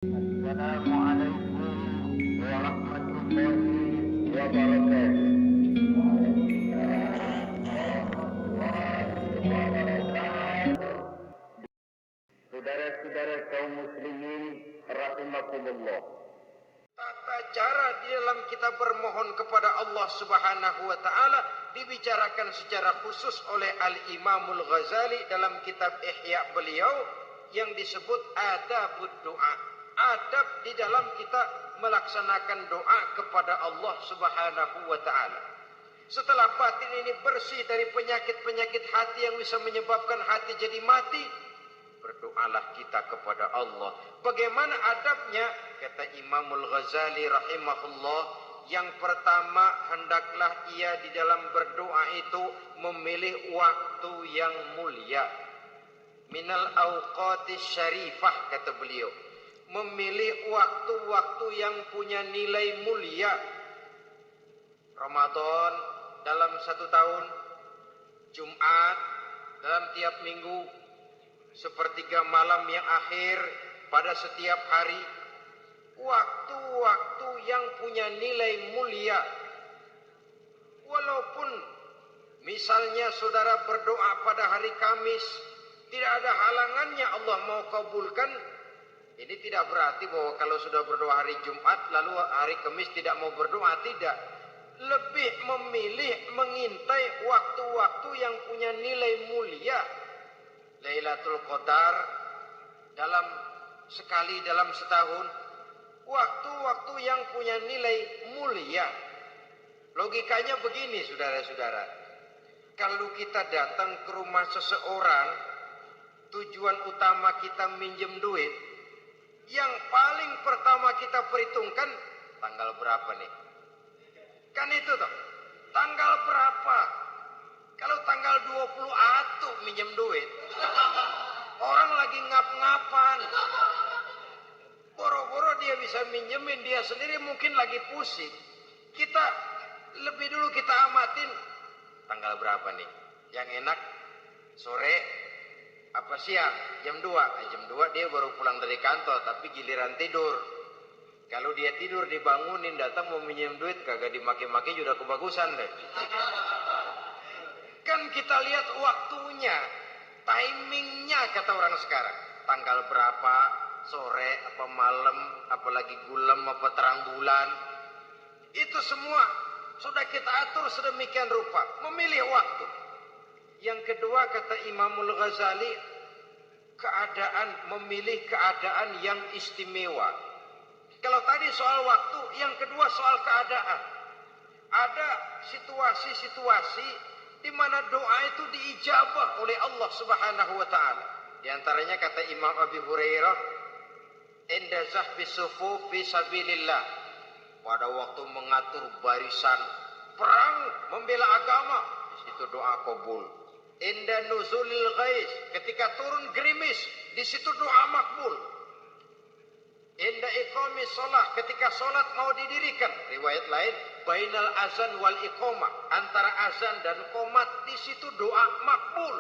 Assalamualaikum warahmatullahi wabarakatuh. Saudara-saudara kaum muslimin rahimakumullah. Tata cara di dalam kita bermohon kepada Allah Subhanahu wa taala dibicarakan secara khusus oleh Al-Imamul Ghazali dalam kitab Ihya beliau yang disebut adabud doa. Adab di dalam kita melaksanakan doa kepada Allah Subhanahu wa taala. Setelah batin ini bersih dari penyakit-penyakit hati yang bisa menyebabkan hati jadi mati, berdoalah kita kepada Allah. Bagaimana adabnya? Kata Imamul Ghazali rahimahullah, yang pertama hendaklah ia di dalam berdoa itu memilih waktu yang mulia. Minal awqatis syarifah, kata beliau. Memilih waktu-waktu yang punya nilai mulia. Ramadan dalam 1 tahun, Jumat dalam tiap minggu, sepertiga malam yang akhir pada setiap hari. Waktu-waktu yang punya nilai mulia. Walaupun misalnya saudara berdoa pada hari Kamis, tidak ada halangannya Allah mau kabulkan. Ini tidak berarti bahwa kalau sudah berdoa hari Jumat lalu hari Kamis tidak mau berdoa, tidak. Lebih memilih mengintai waktu-waktu yang punya nilai mulia. Lailatul Qadar sekali dalam setahun, waktu-waktu yang punya nilai mulia. Logikanya begini, saudara-saudara. Kalau kita datang ke rumah seseorang, tujuan utama kita minjem duit, yang paling pertama kita perhitungkan tanggal berapa nih? Kan itu toh, tanggal berapa? Kalau tanggal 20 atuh minjem duit, orang lagi ngap-ngapan, boro-boro dia bisa minjemin, dia sendiri mungkin lagi pusing. Kita lebih dulu kita amatin tanggal berapa nih? Yang enak sore apa siang? Jam 2. Jam 2 dia baru pulang dari kantor, tapi giliran tidur. Kalau dia tidur dibangunin datang mau minjem duit, kagak dimaki-maki sudah kebagusan deh. Kan kita lihat waktunya, timingnya kata orang sekarang. Tanggal berapa, sore apa malam, apalagi gulam apa terang bulan. Itu semua sudah kita atur sedemikian rupa, memilih waktu. Yang kedua kata Imamul Ghazali, memilih keadaan yang istimewa. Kalau tadi soal waktu, yang kedua soal keadaan. Ada situasi-situasi di mana doa itu diijabah oleh Allah Subhanahu wa taala. Di antaranya kata Imam Abi Hurairah, "Inda zahfi sufuf fi sabilillah." Pada waktu mengatur barisan perang membela agama, di situ doa kabul. Inda nuzulil ghais, ketika turun gerimis, di situ doa makbul. Inda iqamis shalah, ketika salat mau didirikan, riwayat lain bainal azan wal iqamah, antara azan dan qomat, di situ doa makbul.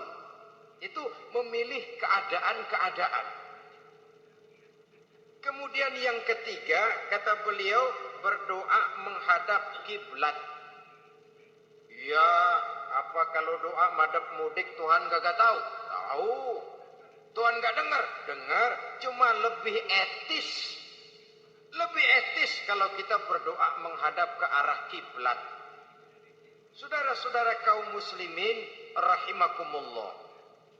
Itu memilih keadaan-keadaan. Kemudian yang ketiga kata beliau, berdoa menghadap kiblat. Ya, apa kalau doa madhab mudik Tuhan gak tahu? Tahu. Tuhan gak dengar? Dengar. Cuma lebih etis. Lebih etis kalau kita berdoa menghadap ke arah kiblat. Saudara-saudara kaum muslimin rahimakumullah.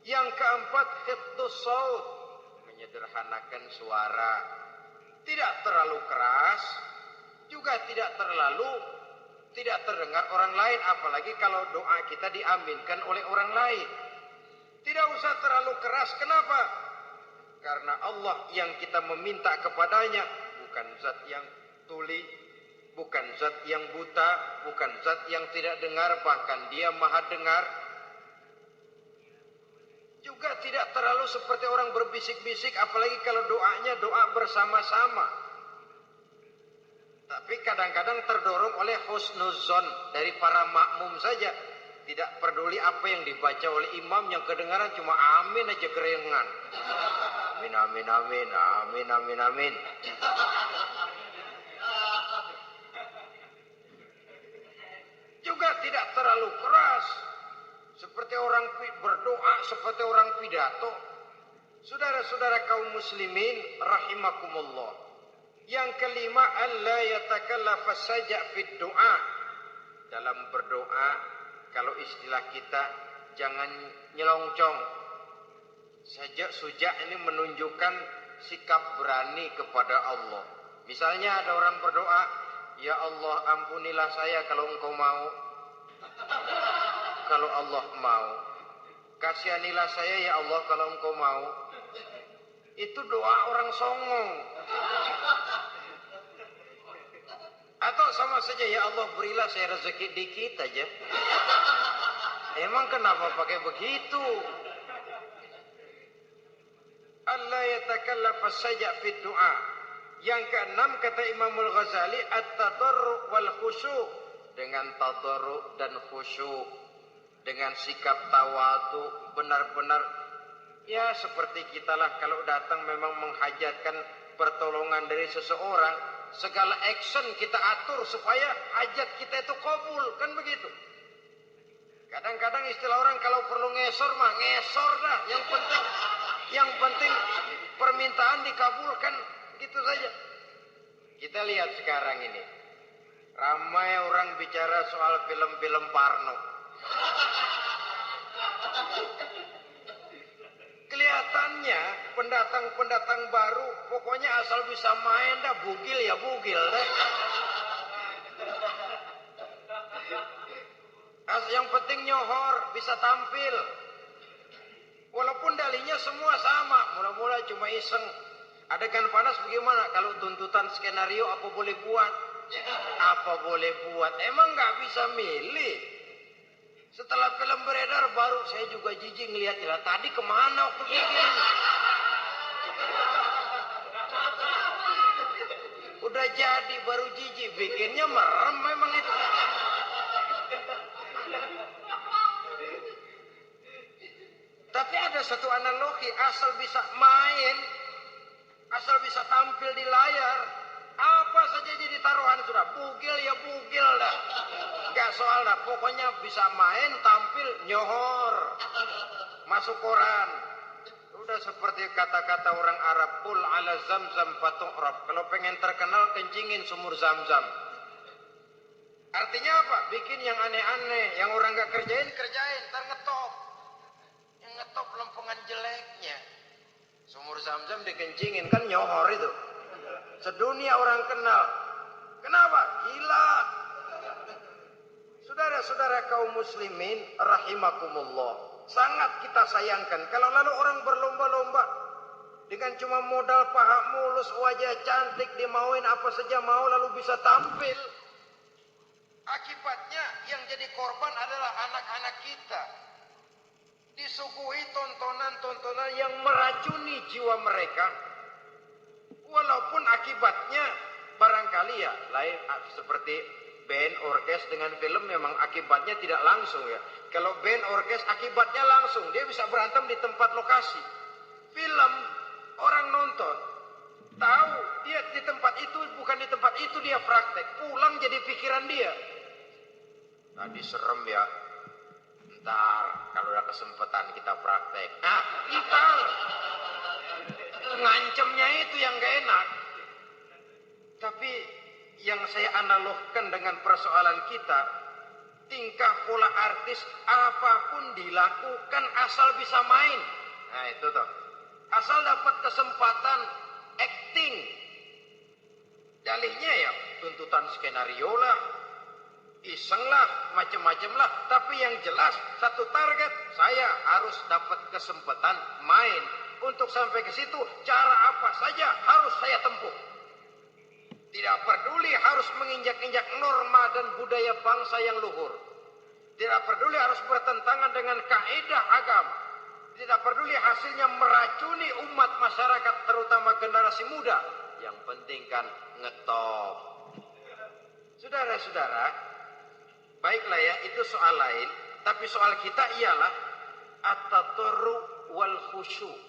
Yang keempat, hifdzus shaut, menyederhanakan suara. Tidak terlalu keras, juga tidak terdengar orang lain, apalagi kalau doa kita diaminkan oleh orang lain. Tidak usah terlalu keras. Kenapa? Karena Allah yang kita meminta kepadanya bukan zat yang tuli, bukan zat yang buta, bukan zat yang tidak dengar, bahkan dia maha dengar. Juga tidak terlalu seperti orang berbisik-bisik, apalagi kalau doanya doa bersama-sama. Tapi kadang-kadang terdorong oleh husnuzon dari para makmum saja. Tidak peduli apa yang dibaca oleh imam, yang kedengaran cuma amin aja kerengan. amin amin amin amin amin amin. Juga tidak terlalu keras seperti orang berdoa, seperti orang pidato. Saudara-saudara kaum muslimin rahimakumullah. Yang kelima, alla yatakallafa saja' fid du'a. Dalam berdoa, kalau istilah kita, jangan nyelongcong. Saja' suja' ini menunjukkan sikap berani kepada Allah. Misalnya ada orang berdoa, ya Allah ampunilah saya kalau engkau mau. Kalau Allah mau. Kasihanilah saya ya Allah kalau engkau mau. Itu doa orang songong. Atau sama saja, ya Allah berilah saya rezeki dikit aja. Emang kenapa pakai begitu? Allah yatakallafa saja' fid du'a. Yang keenam kata Imamul Ghazali, at-tadarru' wal khusyu'. Dengan tadarru' dan khusyuk, dengan sikap tawadu, benar-benar ya seperti kita lah kalau datang memang menghajatkan pertolongan dari seseorang, segala action kita atur supaya hajat kita itu kabul, kan begitu. Kadang-kadang istilah orang kalau perlu ngesor mah ngesor dah, yang penting permintaan dikabulkan, gitu saja. Kita lihat sekarang ini, ramai orang bicara soal film-film Parno. Kelihatannya pendatang-pendatang baru, pokoknya asal bisa main dah, bugil ya bugil dah. Yang penting nyohor, bisa tampil. Walaupun dalihnya semua sama, mula-mula cuma iseng. Adegan panas bagaimana? Kalau tuntutan skenario apa boleh buat? Apa boleh buat? Emang nggak bisa milih. Setelah film beredar baru saya juga jijik ngelihat, ya tadi kemana waktu bikin? Udah jadi baru jijik, bikinnya merem memang itu. Tapi ada satu analogi, asal bisa main, asal bisa tampil di layar, apa saja jadi taruhan sudah. Bugil ya bugil dah. Gak soal dah, pokoknya bisa main, tampil, nyohor, masuk koran. Udah seperti kata-kata orang Arab, qul ala zamzam fatu'rab. Kalau pengen terkenal, kencingin sumur Zamzam. Artinya apa? Bikin yang aneh-aneh, yang orang gak kerjain, ntar ngetop. Yang ngetop lempengan jeleknya. Sumur Zamzam dikencingin, kan nyohor itu. Sedunia orang kenal. Kenapa? Gila. Saudara-saudara kaum muslimin rahimakumullah, sangat kita sayangkan kalau lalu orang berlomba-lomba dengan cuma modal paha mulus, wajah cantik, dimauin apa saja mau lalu bisa tampil. Akibatnya yang jadi korban adalah anak-anak kita. Disuguhi tontonan-tontonan yang meracuni jiwa mereka. Walaupun akibatnya barangkali ya lain seperti band orkes dengan film, memang akibatnya tidak langsung ya. Kalau band orkes akibatnya langsung, dia bisa berantem di tempat lokasi. Film orang nonton tahu dia di tempat itu, bukan di tempat itu dia praktek, pulang jadi pikiran dia. Tadi serem ya, ntar kalau ada kesempatan kita praktek. Nah, kita ngancemnya itu yang gak enak. Tapi yang saya analogkan dengan persoalan kita, tingkah pola artis apapun dilakukan asal bisa main. Nah itu tuh, asal dapat kesempatan acting. Dalihnya ya tuntutan skenario lah, iseng lah, macem-macem lah. Tapi yang jelas satu target, saya harus dapat kesempatan main. Untuk sampai ke situ, cara apa saja harus saya tempuh. Tidak peduli harus menginjak-injak norma dan budaya bangsa yang luhur. Tidak peduli harus bertentangan dengan kaidah agama. Tidak peduli hasilnya meracuni umat masyarakat, terutama generasi muda. Yang penting kan ngetop. Saudara-saudara, baiklah ya, itu soal lain. Tapi soal kita ialah at-tadarru wal khusyu'.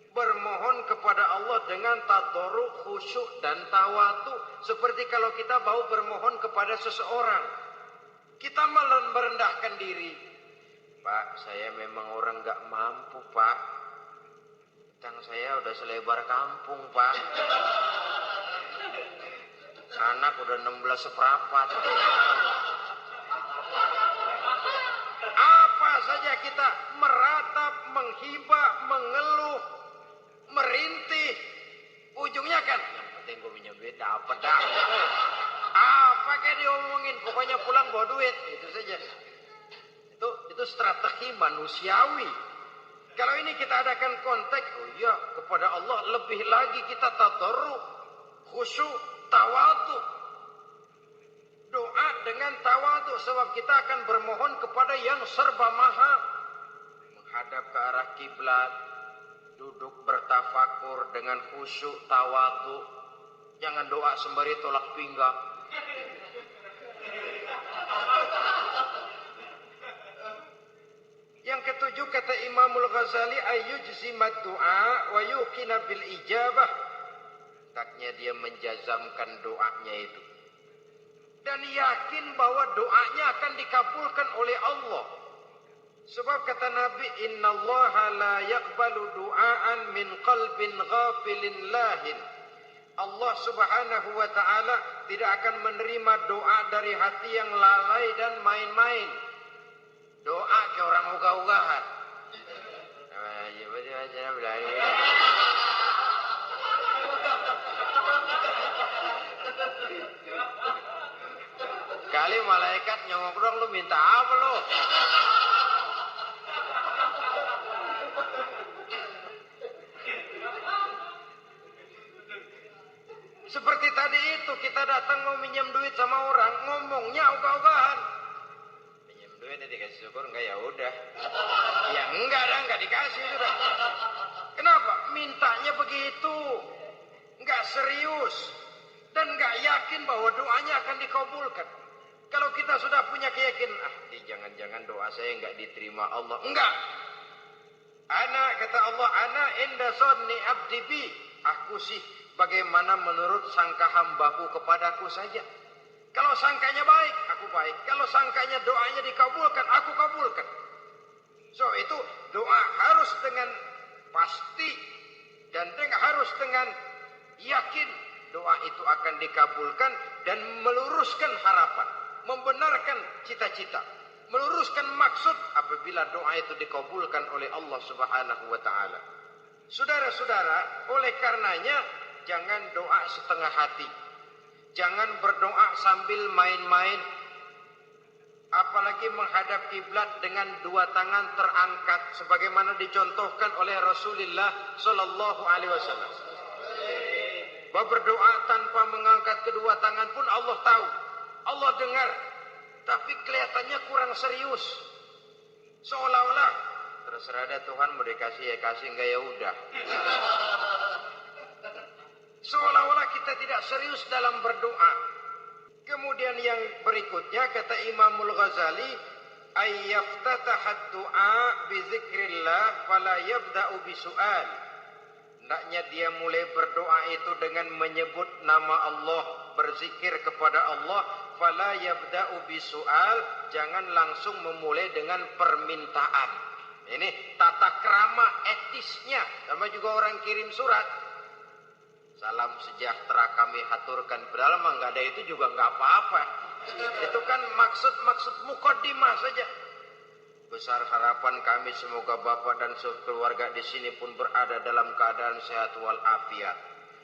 Bermohon kepada Allah dengan tadarruk, khusyuk dan tawadu. Seperti kalau kita mau bermohon kepada seseorang, kita merendahkan diri. Pak, saya memang orang gak mampu, Pak. Utang saya udah selebar kampung, Pak. Anak udah 16 seperempat. Apa saja kita meratap, menghibah, mengeluh, merintih, ujungnya kan yang penting gue punya duit dapat dah. Apa kayak diomongin, pokoknya pulang bawa duit, itu saja. Itu strategi manusiawi. Kalau ini kita adakan konteks, oh iya, kepada Allah lebih lagi kita tadarruk, khusyuk, tawadu. Doa dengan tawadu, sebab kita akan bermohon kepada yang serba maha. Menghadap ke arah kiblat, duduk bertafakur dengan khusyuk, tawadu. Jangan doa sembari tolak pinggang. Yang ketujuh kata Imamul Ghazali, ayyujzimad du'a wa yuqina bil ijabah. Taknya dia menjazamkan doanya itu dan yakin bahwa doanya akan dikabulkan oleh Allah. Sebab kata Nabi, innallaha la yaqbalu du'aan min qalbin ghafilin lahin. Allah Subhanahu wa taala tidak akan menerima doa dari hati yang lalai dan main-main. Doa ke orang ugah-ugahan. Kali malaikat nyongok dong, lu minta apa lu? Seperti tadi itu, kita datang mau minjem duit sama orang, ngomongnya ogah-ogahan. Minjem duit dikasih syukur enggak, ya udah. Ya enggak dah, enggak dikasih sudah. Kenapa? Mintanya begitu. Enggak serius dan enggak yakin bahwa doanya akan dikabulkan. Kalau kita sudah punya keyakinan, jangan-jangan doa saya enggak diterima Allah. Enggak. Kata Allah, ana inda sonni abdi bi. Aku sih bagaimana menurut sangka hambaku kepadaku saja. Kalau sangkanya baik, aku baik. Kalau sangkanya doanya dikabulkan, aku kabulkan. So itu doa harus dengan pasti dan harus dengan yakin doa itu akan dikabulkan dan meluruskan harapan, membenarkan cita-cita, meluruskan maksud apabila doa itu dikabulkan oleh Allah Subhanahu wa taala. Saudara-saudara, oleh karenanya jangan doa setengah hati. Jangan berdoa sambil main-main. Apalagi menghadap kiblat dengan dua tangan terangkat sebagaimana dicontohkan oleh Rasulullah sallallahu alaihi wasallam. Bahwa berdoa tanpa mengangkat kedua tangan pun Allah tahu. Allah dengar. Tapi kelihatannya kurang serius. Seolah-olah terserah ada Tuhan, mau dikasih ya kasih, enggak ya udah. Seolah-olah kita tidak serius dalam berdoa. Kemudian yang berikutnya kata Imamul Ghazali, ayyaftatahad du'a bi dzikrillah fala yabda'u bi su'al. Hendaknya dia mulai berdoa itu dengan menyebut nama Allah, berzikir kepada Allah, fala yabda'u bi su'al, jangan langsung memulai dengan permintaan. Ini tata krama etisnya. Sama juga orang kirim surat, salam sejahtera kami haturkan, padahal mah nggak ada itu juga nggak apa-apa. Itu kan maksud mukaddimah saja. Besar harapan kami semoga Bapak dan keluarga di sini pun berada dalam keadaan sehat walafiat.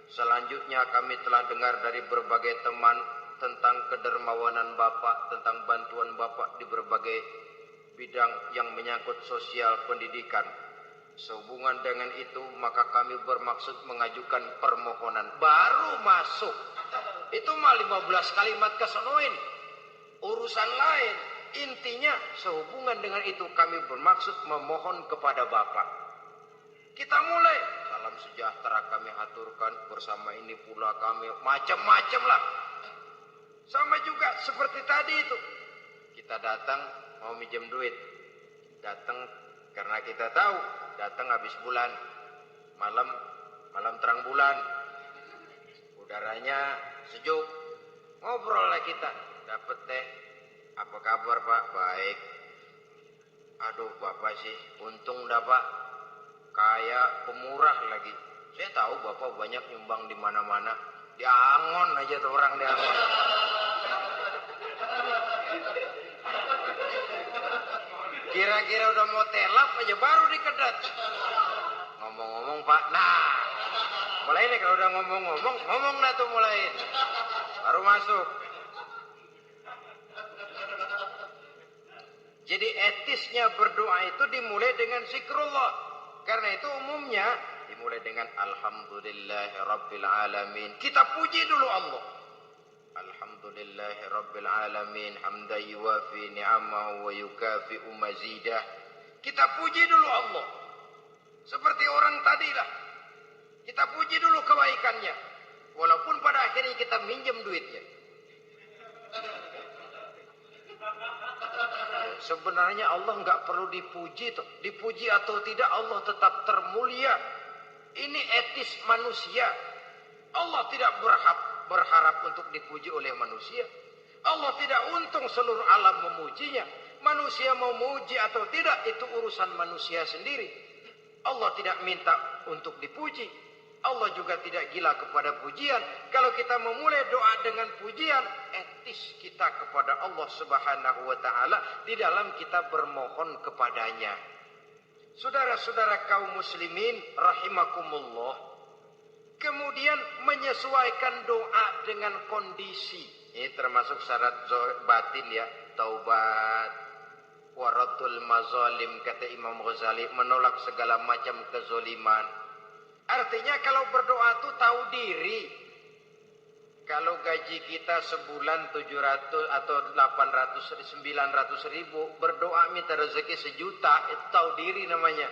Selanjutnya kami telah dengar dari berbagai teman tentang kedermawanan Bapak, tentang bantuan Bapak di berbagai bidang yang menyangkut sosial pendidikan. Sehubungan dengan itu maka kami bermaksud mengajukan permohonan. Baru masuk itu mah 15 kalimat kesonoin, urusan lain. Intinya sehubungan dengan itu kami bermaksud memohon kepada Bapak. Kita mulai, salam sejahtera kami haturkan, bersama ini pula kami, macam-macam lah. Sama juga seperti tadi itu, kita datang mau minjem duit, datang karena kita tahu datang habis bulan. malam terang bulan, udaranya sejuk, ngobrol lah kita, dapet teh. Apa kabar Pak? Baik. Aduh Bapak sih untung dah Pak, kayak pemurah lagi. Saya tahu Bapak banyak nyumbang di mana-mana. Di Angon aja tuh orang di Angon. Kira-kira udah mau telap aja baru dikedat. Ngomong-ngomong Pak, nah mulai nih kalau udah ngomong dah tuh mulai. Baru masuk. Jadi etisnya berdoa itu dimulai dengan zikrullah. Karena itu umumnya dimulai dengan alhamdulillahi rabbil alamin. Kita puji dulu Allah. Alhamdulillahi rabbil alamin hamdan yuwafi ni'amahu wa yukafi'u mazidah. Kita puji dulu Allah. Seperti orang tadi lah. Kita puji dulu kebaikannya. Walaupun pada akhirnya kita minjem duitnya. Sebenarnya Allah nggak perlu dipuji toh. Dipuji atau tidak Allah tetap termulia. Ini etis manusia. Allah tidak berharap untuk dipuji oleh manusia. Allah tidak untung seluruh alam memujinya. Manusia mau muji atau tidak itu urusan manusia sendiri. Allah tidak minta untuk dipuji. Allah juga tidak gila kepada pujian. Kalau kita memulai doa dengan pujian, etis kita kepada Allah Subhanahu wa taala di dalam kita bermohon kepadanya. Saudara-saudara kaum muslimin rahimakumullah, kemudian menyesuaikan doa dengan kondisi. Ini termasuk syarat batin ya, taubat, waratul mazalim kata Imam Ghazali, menolak segala macam kezoliman. Artinya kalau berdoa itu tahu diri. Kalau gaji kita sebulan 700 atau 800, 900 ribu, berdoa minta rezeki sejuta, itu tahu diri namanya.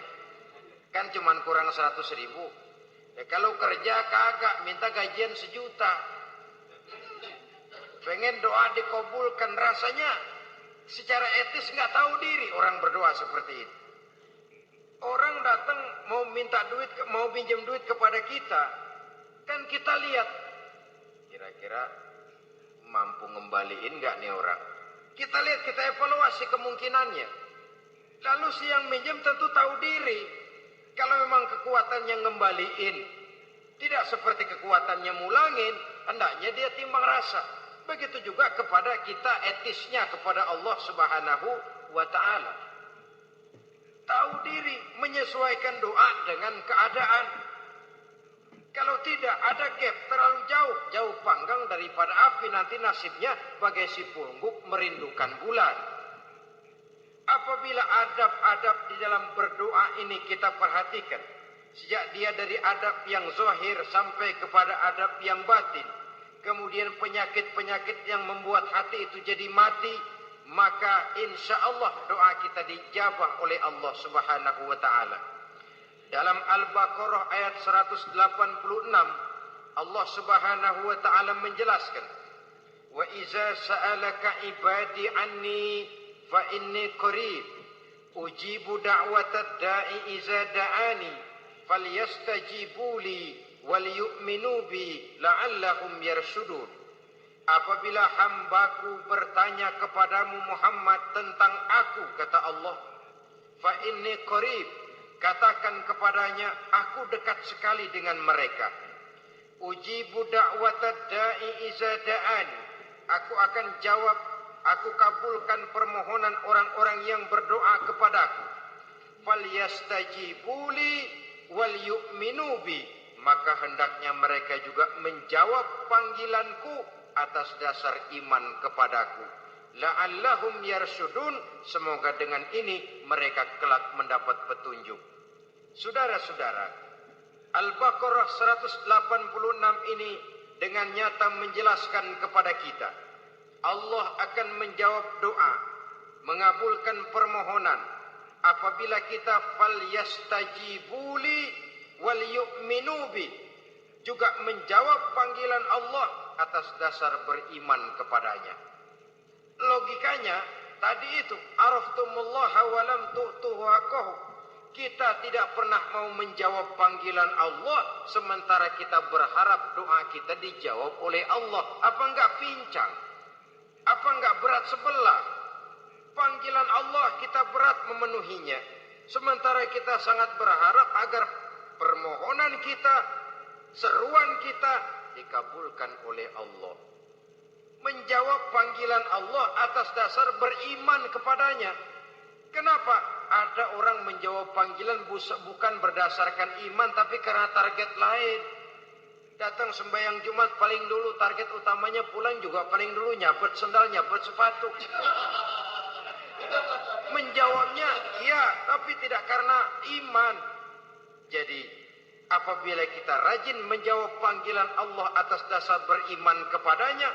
Kan cuman kurang 100 ribu. Ya, kalau kerja kagak, minta gajian sejuta. Pengen doa dikabulkan, rasanya secara etis nggak tahu diri orang berdoa seperti itu. Orang datang mau minta duit, mau pinjam duit kepada kita, kan kita lihat kira-kira mampu ngembaliin nggak nih orang. Kita lihat, kita evaluasi kemungkinannya. Lalu si yang minjem tentu tahu diri. Kalau memang kekuatannya ngembaliin tidak seperti kekuatannya mulangin, hendaknya dia timbang rasa. Begitu juga kepada kita etisnya kepada Allah Subhanahu wa taala. Tahu diri, menyesuaikan doa dengan keadaan. Kalau tidak ada gap terlalu jauh panggang daripada api, nanti nasibnya bagai si pungguk merindukan bulan. Apabila adab-adab di dalam berdoa ini kita perhatikan, sejak dia dari adab yang zahir sampai kepada adab yang batin, kemudian penyakit-penyakit yang membuat hati itu jadi mati, maka insya Allah doa kita dijabah oleh Allah Subhanahu wa taala. Dalam Al-Baqarah ayat 186 Allah Subhanahu wa taala menjelaskan, wa iza sa'alaka ibadi anni fa inni qarib ujibu da'watad da'i iza da'ani falyastajibu li wal yu'minu bi la'allahum yarshudun. Apabila hambaku bertanya kepadamu Muhammad tentang aku, kata Allah, fa inni qarib, katakan kepadanya aku dekat sekali dengan mereka. Ujibu da'watad da'i iza da'ani, aku akan jawab, aku kabulkan permohonan orang-orang yang berdoa kepadaku. Falyastajibu li wal yu'minu bi, maka hendaknya mereka juga menjawab panggilanku atas dasar iman kepadaku. La'allahum yarsyudun, semoga dengan ini mereka kelak mendapat petunjuk. Saudara-saudara, Al-Baqarah 186 ini dengan nyata menjelaskan kepada kita, Allah akan menjawab doa, mengabulkan permohonan apabila kita falyastajibuli wal yu'minu bi, juga menjawab panggilan Allah atas dasar beriman kepadanya. Logikanya tadi itu, araftumullaha wa lam tu'tuhu haqqahu. Kita tidak pernah mau menjawab panggilan Allah, sementara kita berharap doa kita dijawab oleh Allah. Apa enggak pincang? Apa enggak berat sebelah? Panggilan Allah kita berat memenuhinya, sementara kita sangat berharap agar permohonan kita, seruan kita dikabulkan oleh Allah. Menjawab panggilan Allah atas dasar beriman kepadanya. Kenapa? Ada orang menjawab panggilan bukan berdasarkan iman, tapi karena target lain. Datang sembahyang Jumat paling dulu, target utamanya pulang juga paling dulu nyabet sendal, nyabet sepatu. Menjawabnya iya, tapi tidak karena iman. Jadi apabila kita rajin menjawab panggilan Allah atas dasar beriman kepadanya,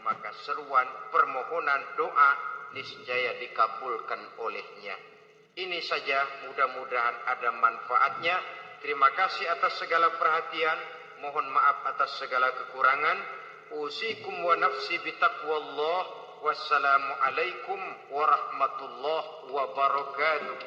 maka seruan, permohonan, doa niscaya dikabulkan olehnya. Ini saja, mudah-mudahan ada manfaatnya. Terima kasih atas segala perhatian. Mohon maaf atas segala kekurangan. Usikum wa nafsi bitaqwallah. Wassalamualaikum warahmatullahi wabarakatuh.